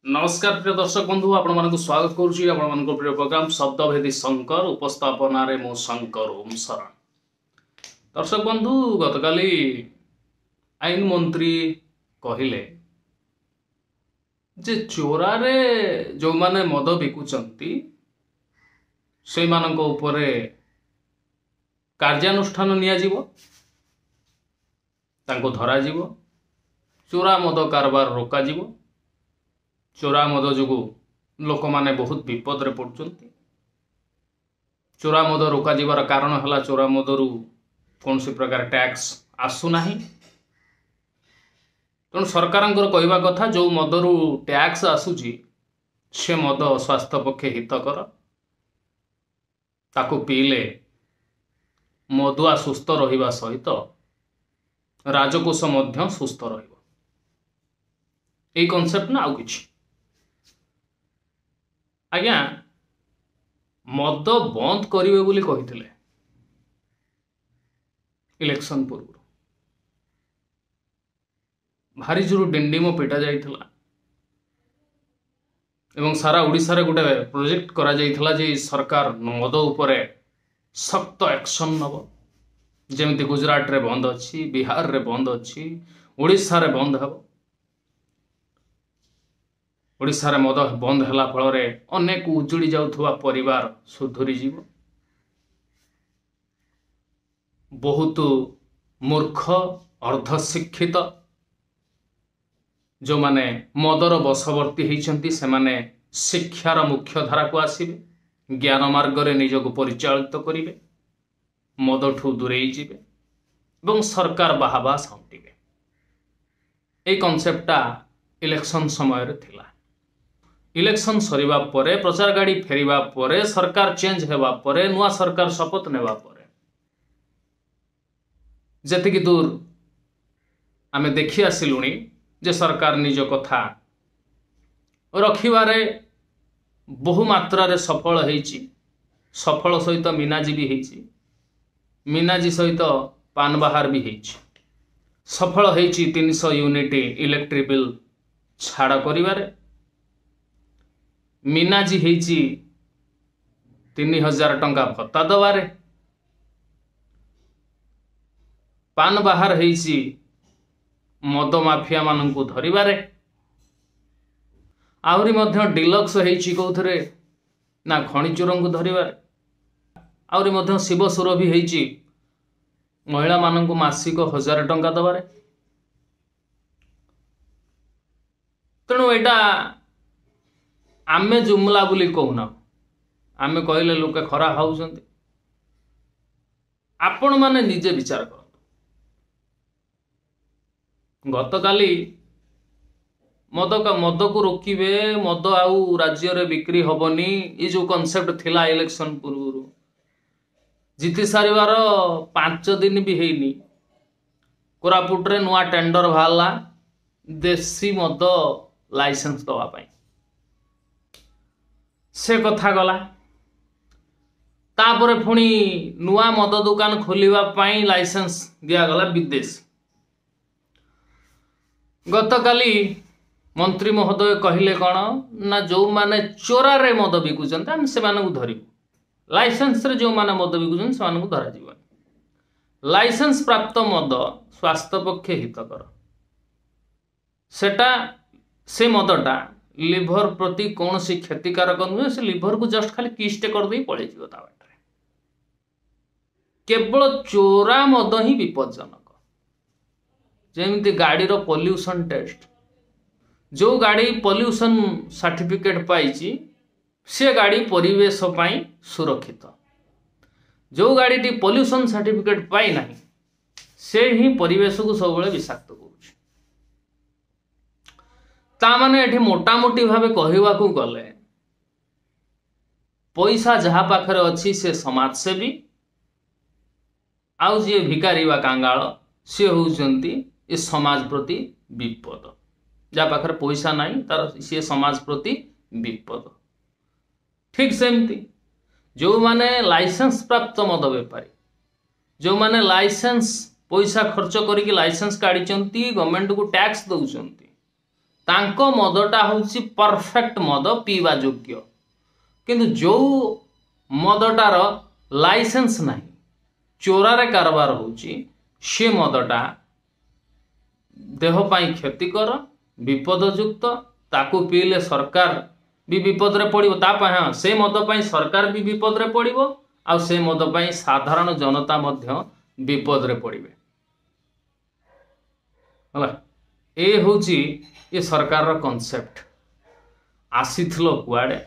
नमस्कार प्रिय दर्शक बंधु आपण स्वागत करुच्ची आपण प्रिय प्रोग्राम शब्दभेदी शंकर उपस्थापन मु शंकर ओम शरण। दर्शक बंधु गतकाली आईन मंत्री कहले जे चोरारे जो माने मद बिकुचंती से मानक उपरे कार्यानुष्ठान नियाजिवो तांको धरा जीवो चोरा मद कारबार रोका जीवो। चोरा मद जो लोक माने बहुत विपद रे पड़ुचंती। चोरा मद रोका जीवार कारण हला चोरा मदरु कौन सी प्रकार टैक्स आसु नाही। तेणु सरकारंकर कहवा कथा जो मदरु टैक्स आसुची से मद स्वास्थ्य पक्षे हितकर ताकू पीले मदुआ सुस्थ रहिबा सहित राजकोष मध्य सुस्थ रहिबो। एई कॉन्सेप्ट ना आउ किछि आज्ञा मद बंद करिवे बोली कहिथिले इलेक्शन पूर्व भारी जोर डिंडिमो पिटा जाइथिला एवं सारा ओडिसा रे गोटे प्रोजेक्ट करा जाइथिला जे सरकार मद उपरे सख्त एक्शन नब। जेमती गुजरात रे बंद अच्छी, बिहार रे बंद अच्छी, ओडिसा रे बंद हबो। ओडिसा रे मद बंद होला फल रे अनेक उजुड़ी जाउथुवा परिवार सुधुरी जीव। बहुत मूर्ख अर्धशिक्षित जो माने मदर बशवर्ती होइछंती से माने शिक्षार मुख्य धारा को आसीबे, ज्ञान मार्ग रे निजको परिचालित करिवे, मदठू दूरेई जीवे एवं सरकार बाहाबा साउंटिबे। ए कॉन्सेप्टटा इलेक्शन समय रे थिला। इलेक्शन सरिबा परे प्रचार गाड़ी फेरिबा परे सरकार चेंज हेबा परे नुआ सरकार शपथ नेबा परे जेतिकी दूर आमे देखि आसिलुनी जे सरकार निज कथा रखिबारे बहु मात्रा रे सफल हेइची। सफल सहित मीनाजी भी हेइची, मीनाजी सहित पान बाहार भी हेइची। सफल हेइची 300 यूनिट इलेक्ट्रिक बिल छाड़ करिबारे। मीनाजी हेइची 3000 टंका भत्ता दबारे। पान बाहार हेइची मद माफिया मानंकु धरिबारे। आहुरी मध्य डिलक्स हेइची कोथरे ना खଣି चोरंकु धरिबारे। आहुरी मध्य शिवसुर भी हेइची महिला मानंकु मासिक 1000 टंका दबारे। तेणु एटा आमे जुमला बोली कहूना, आमे कहले लोके खरा भावुचंती। आपण माने निजे विचार करंतु। गतकाली मद को रोकिबे, मद आउ राज्य रे बिक्री हबनी, ये जो कॉन्सेप्ट थिला इलेक्शन पूर्व जीति सारिवार 5 दिन भी हेइनी कोरापुट रे नुआ टेंडर भाला देसी मद लाइसेंस दवा पाई। से कथा गला तापरे पुणी नुआ मद दुकान खोलिबा पाई लाइसेंस दिया गला विदेश। गतकाली मंत्री महोदय कहले कौन ना जो माने चोरा रे मद बिकुचंते हम से मानकु धरिबु। लाइसेंस रे जो माने मद बिकुचंते से मानकु धरा जीवन। लाइसेंस प्राप्त मद स्वास्थ्य पक्षे हितकर। सेटा से मदटा लिभर प्रति कौन सी क्षतिकारक नुहे। से लिभर को जस्ट खाली किस्टे कर दे पळे जीव ता बाटरे। केवल चोरा मद ही विपज्जनक। जेमती गाड़ी रो पोल्यूशन टेस्ट, जो गाड़ी पोल्यूशन सर्टिफिकेट पाइची से गाड़ी परिवेश पाई सुरक्षित। जो गाड़ी टी पोल्यूशन सर्टिफिकेट पाई नहीं से ही परिवेश को सब बळे विषाक्त करूछ। ता माने एठी मोटा मोटी भावे कहवा को गले पैसा जहा पाखरे अछि से समाज सेवी, आउ जे भिकारी बा कांगाल से होउचंती ए समाज प्रति विपद। जा पाखरे पैसा नहीं तार से समाज प्रति विपद। ठीक सेमती जो माने लाइसेंस प्राप्त मद बेपारी, जो माने लाइसेंस पैसा खर्च करके लाइसेंस काढ़ी गवर्नमेंट को टैक्स दौरान तांको मदटा होची परफेक्ट मद पीवा योग्य किंतु जो मदटार लाइसेंस नहीं चोरारे कारबार होची से मदटा देह पाई क्षतिकर विपदयुक्त ताकू पीले सरकार भी विपद रे पड़िबो हाँ से मद पाई सरकार भी विपद रे पड़िबो आ से मद पाई साधारण जनता मध्य विपद रे पड़िबे हला ए होची ये सरकार रो कांसेप्ट आसीथिलो कुआडे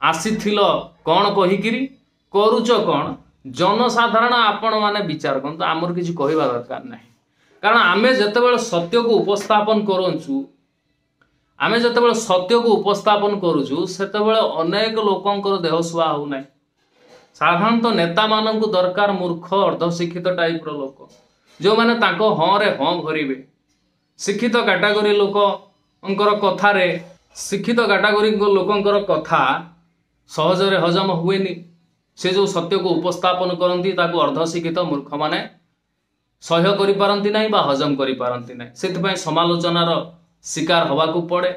आसीथिलो कोन कहिकिरी करूच कोन जनसाधारण आपण माने विचार करन आमर किछि कहबा दरकार नाही कारण आमे जतेबेले सत्य को उपस्थापन करूछु आमे जतेबेले सत्य को उपस्थापन करूछु सेतेबेले अनेक लोकंकर देह सुआ हो नाही साधारणतः नेता माननकु दरकार मूर्ख अर्धशिक्षित टाइप रो लोक जो माने तांको हाँ रे हाँ भरिबे शिक्षित कैटेगरी लोकंकर कथा रे शिक्षित कैटेगरी लोकंकर कथा सहजरे हजम हुएनी से जो सत्य को उपस्थापन करती ताकू अर्धशिक्षित मूर्ख माने सह्य करि पारंती नाही बा हजम करि पारंती नाही सेति समालोचनार शिकार हवा को पड़े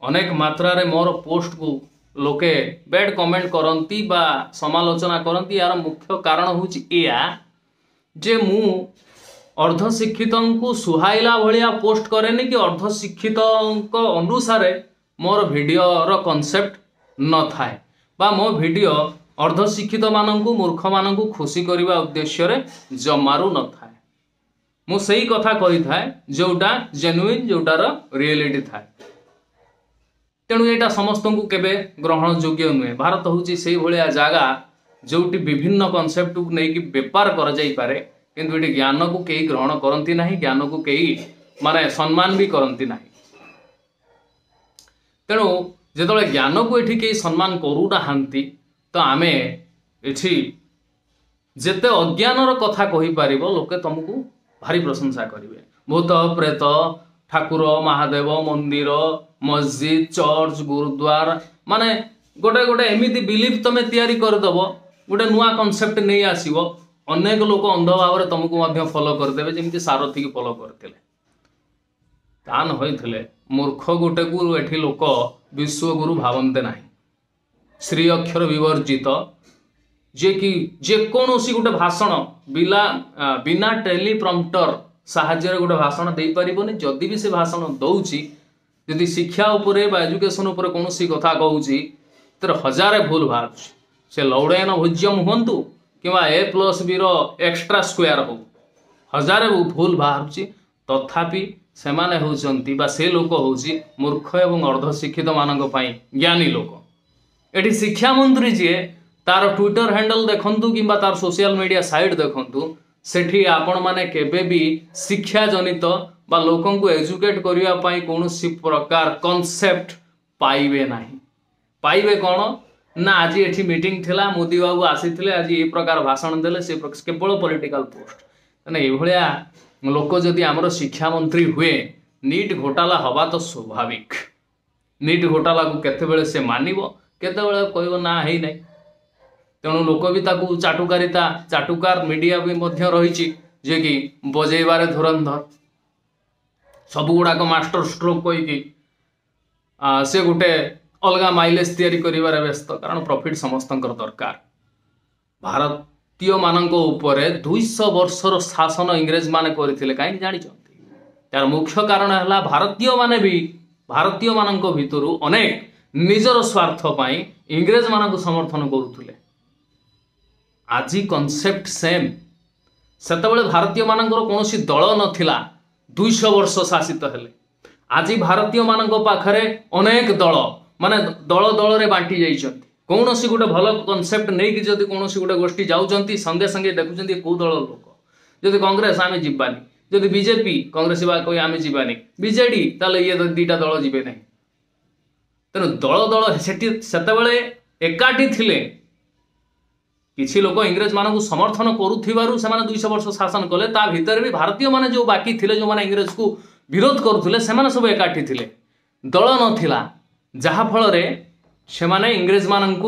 अनेक मात्रा रे मोर पोस्ट को लोके बैड कमेंट करंती बा समालोचना करंती यार मुख्य कारण होची एया जे मु अर्धशिक्षित को सुहाइला भलिया पोस्ट करेनी कि अर्धशिक्षित अनुसार मोर वीडियो रो कांसेप्ट न थाए बा मो वीडियो अर्धशिक्षित माननकु मूर्ख माननकु खुशी करबा उद्देश्य रे जमारू न थाए मु सही कथा कहि थाए जोटा जेन्युइन जोटार रियलिटी थाए तेणु एटा समस्त को केबे ग्रहण योग्य नुहे भारत होची सेही भलिया जागा जोटी विभिन्न कांसेप्ट को नै कि व्यापार कर जाई पारे किंतु एटी ज्ञान को केही ग्रहण करंती नाही ज्ञान को केही माने सम्मान भी करंती नाही तेणु जेतले ज्ञान को एठी केही सम्मान करू नाहंती तो आमे एठी जेते अज्ञानर कथा कहि पारिबो लोके तुमको भारी प्रशंसा करिवे भूत प्रेत ठाकुर महादेव मंदिर मस्जिद चर्च गुरुद्वार माने गोटे गोटे एमिति बिलीफ तमे तैयारी कर दबो गोटे नुआ कांसेप्ट नै आसीबो अनेक लोक अंध भाव तुमको मध्य फॉलो करदेवे जमी सारथी की फॉलो करते तान होइथिले मूर्ख गोटे गुरु एठी लोक विश्वगुरु भावन्ते नाही श्री अक्षर विवर्जित जे कि जेकोसी गोटे भाषण बिना टेलीप्रॉम्प्टर साहाय्य गोटे भाषण दे पारिबोनी जदि भी से भाषण दउची यदि शिक्षा उपरे बा एजुकेशन उपरे कोनोसी कथा कहूची तर हजारे भूल बाहर से लौड़ायन भोज्यम हुंतु किंवा A+B रो एक्स्ट्रा स्क्वायर हो हजारे भूल बाहर तथापि सेमाने होचंती बा से लोक होची मूर्ख एवं अर्धशिक्षित मानक पई ज्ञानी लोक एठी शिक्षा मंत्री जी तार ट्विटर हैंडल देखंतु किंबा तार सोशल मीडिया साइट देखंतु सेठी आपण माने केबे भी शिक्षा जनित बा लोकन को एजुकेट करिया पई कोनोसी प्रकार कांसेप्ट पाइबे नाही पाइबे कोन ना आज एठी मीटिंग थिला मोदी बाबू आसीथिले आज ए प्रकार भाषण देले से केवल पॉलिटिकल पोस्ट माने ए भलिया लोक जदि हमर शिक्षा मंत्री हुए नीट घोटाला हवा तो स्वाभाविक नीट घोटाला को केते बेले से मानिबो केते बेले कहबो ना हेई नै तेणु लोक भी ताकू चाटुकारिता चाटुकार मीडिया भी मध्य रही जे कि बजेबारे धुरंधर सब गुड़ाक मास्टर स्ट्रोक कहीकि से गोटे अलगा माइलेज तैयारी करिवारे व्यस्त कारण प्रॉफिट समस्त दरकार भारतीय मानक उपरे 200 वर्षर शासन इंग्रेज माने करथिले काहे जानिछंती तार मुख्य कारण है भारतीय माने भी भारतीय मानक भितरु अनेक निजर स्वार्थ पाई इंग्रेज मानक समर्थन करुथिले आज कॉन्सेप्ट सेम सेतबेले भारतीय मानकर कोनोसी दल नथिला 200 वर्ष शासित हेले आज भारतीय मानक पाखरे अनेक दल माने दल दल रे बांटी जाइछंती कोनोसी गोटे भल कॉन्सेप्ट नै कि जदि कोनोसी गोटे गोष्ठी जाउछंती संगे संगे देखुछंती को दल लोक जदि कांग्रेस आमे जिबानी जदि बीजेपी कांग्रेस बा कोइ आमे जिबानी बीजेडी ताले ये दुईटा दल जिबे नै तेनु दल दल सेठी सेतबेले एकाठी थिले किछि लोक इंग्रेज मानक समर्थन करुथिबारु सेमाने 200 वर्ष शासन कले ता भीतर भी भारतीय माने जो बाकी थिले जो माने इंग्रेज को विरोध करुथिले सेमाने सब एकाठी थिले दल नथिला जहा फल रे सेमाने इंग्रेज मानक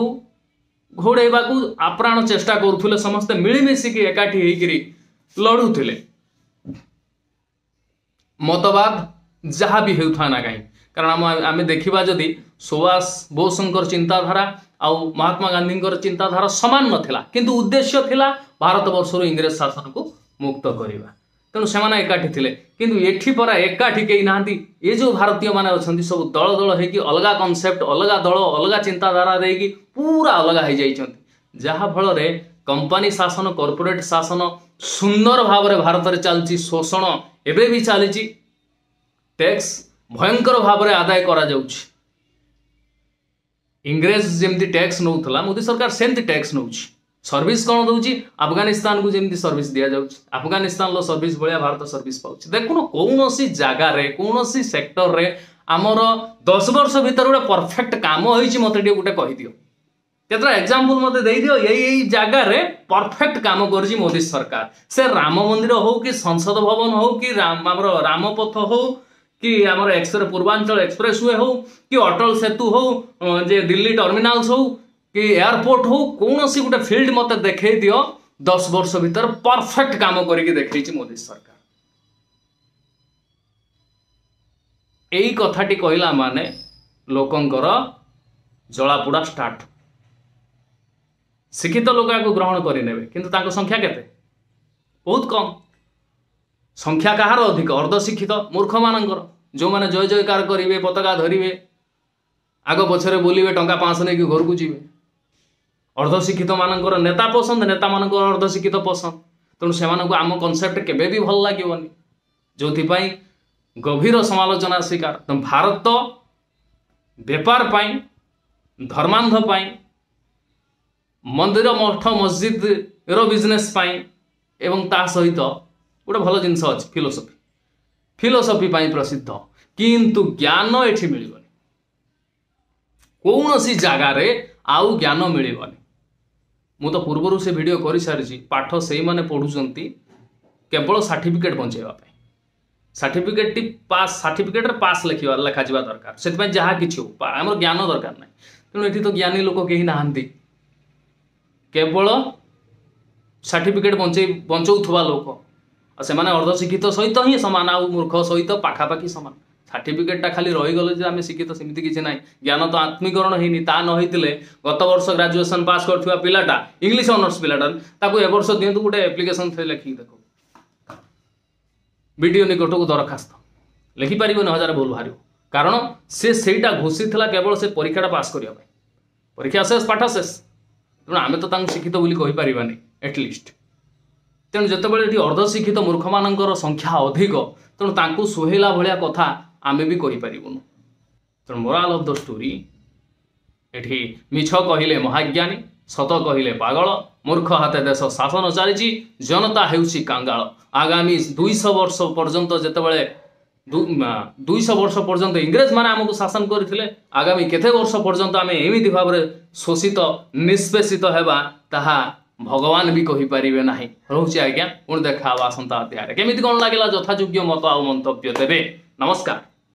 घोड़ेबा को आप्राण चेष्टा करुथिले समस्त मिलिमिशि की एकाठी हेकिरी लड़ुथिले मतवाद जहा भी हेउथा ना काई कारण आम देखा जदि सुभाष बोसंकर चिंताधारा आउ महात्मा गांधी चिंताधारा सामान नथिला किंतु उद्देश्य थिला भारत वर्षर इंग्रेज शासन को मुक्त करवा तेणु से एकाठी थे किंतु एठी परा एकाठी कहीं ना ये जो भारतीय माने अच्छा सब दल दल होगी अलग कॉन्सेप्ट अलग दल अलग चिंताधारा देगी पूरा अलग हो जाइछंती जहाँफल कंपनी शासन कॉर्पोरेट शासन सुंदर भाव में भारत में चलती शोषण एवं भी चली टैक्स भयंकर भाव में आदाय करा जाउछि इंग्रेज जमती टैक्स नौला मोदी सरकार सेमती टैक्स नौ सर्विस कौन दौची अफगानिस्तान को जमी सर्विस दि जाउछि अफगानिस्तान लो सर्विस भाया भारत सर्विस पाउछि देखुन कौन सी जगार कौन सी सेक्टर रे आमर 10 वर्ष भीतर गोटे परफेक्ट काम होइछि मते गोटे कहि दियो केतरा एग्जांपल मते दे दियो यही जगार परफेक्ट काम करछि मोदी सरकार से राम मंदिर हो कि संसद भवन हो कि रामपथ हो कि आमर एक्सप्रेस पूर्वांचल एक्सप्रेसवे हो कि अटल सेतु हो जे दिल्ली टर्मिनाल्स हो कि एयरपोर्ट हो कौन सी गोटे फील्ड मत देखे दियो 10 वर्ष भीतर परफेक्ट काम करके देखी मोदी सरकार यही कथाटी कहला माने लोकंकर जलापोड़ा स्टार्ट शिक्षित लोक को ग्रहण करें किंतु तांको संख्या केते बहुत कम संख्या कहार अधिक अर्धशिक्षित मूर्ख मानकर जो माने जय जयकार करेंगे पताका धरिवे आग पछरे बोलिए टंका 500 नहीं घर को जीवे अर्धशिक्षित मानकर नेता पसंद नेता मानकर अर्धशिक्षित पसंद तेणु से आम कनसेप्ट केबे भी भल लगे जो गभीर समालोचना शिकार तो भारत बेपार पाई धर्मांध पाई मंदिर मठ मस्जिद रो बिजनेस पाई एवं ता सहित गोटे भल जिनस अच्छी फिलोसफी प्रसिद्ध किंतु ज्ञान एठी मिलबनी कौन सी जगार आउ ज्ञान मिलबनी मु तो पूर्वर से वीडियो कर सारी पाठ से माने पढ़ुचंती केवल सर्टिफिकेट बंचेवा सर्टिफिकेट पास सर्टिफिकेट रे पास लिखा जावा दरकार से जहाँ कि आम ज्ञान दरकार ना तेणु ये तो ज्ञानी लोक कहीं नहांती केवल सर्टिफिकेट बंचौथुवा लोक से अर्धशिक्षित सहित ही सामान आ मूर्ख सहित पाखापाखि सामान सर्टिफिकेटा खाली रहीगले जे आम शिक्षित सेमती किसी ना ज्ञान तो आत्मीकरण होनी ता नहींले गत वर्ष ग्रेजुएशन पास करथिबा पिलाटा इंग्लिश ऑनर्स पिलाटा ताको ए वर्ष दियंतु गोटे एप्लिकेशन थे लिखिक देखो वीडियो निकट को दरखास्त लिखि पारिबो 1000 भूल बाहर कारण से सेटा घोषित थला केवल से परीक्षाटा पास करिया परीक्षा शेष पाठ शेष तेणु आम तो शिक्षित बोली कहि पारिबानी एटलिस्ट तेणु जितेबाला ये अर्धशिक्षित मूर्ख मानकर संख्या अधिक तेणु तांको सुहेला भलिया कथा आमे भी कहि पारिबुनु तेणु मोराल ऑफ द स्टोरी एठी मिछ कहिले महाज्ञानी सत कहिले पागल मूर्ख हाते देश शासन चली जनता हेउछि कांगाल आगामी 200 वर्ष पर्यंत जितेबाला 200 वर्ष पर्यंत इंग्रेज माने आमको शासन करथिले आगामी केते वर्ष पर्यंत आमे एमिति भाव रे शोषित निष्पेषित हेबा ताहा भगवान भी कहि पारिबे नाही रहउछि आज्ञा पुण देखा आसंता अध्याय केमिति कोन लागिला यथायोग्य मत आ मंतव्य देबे नमस्कार।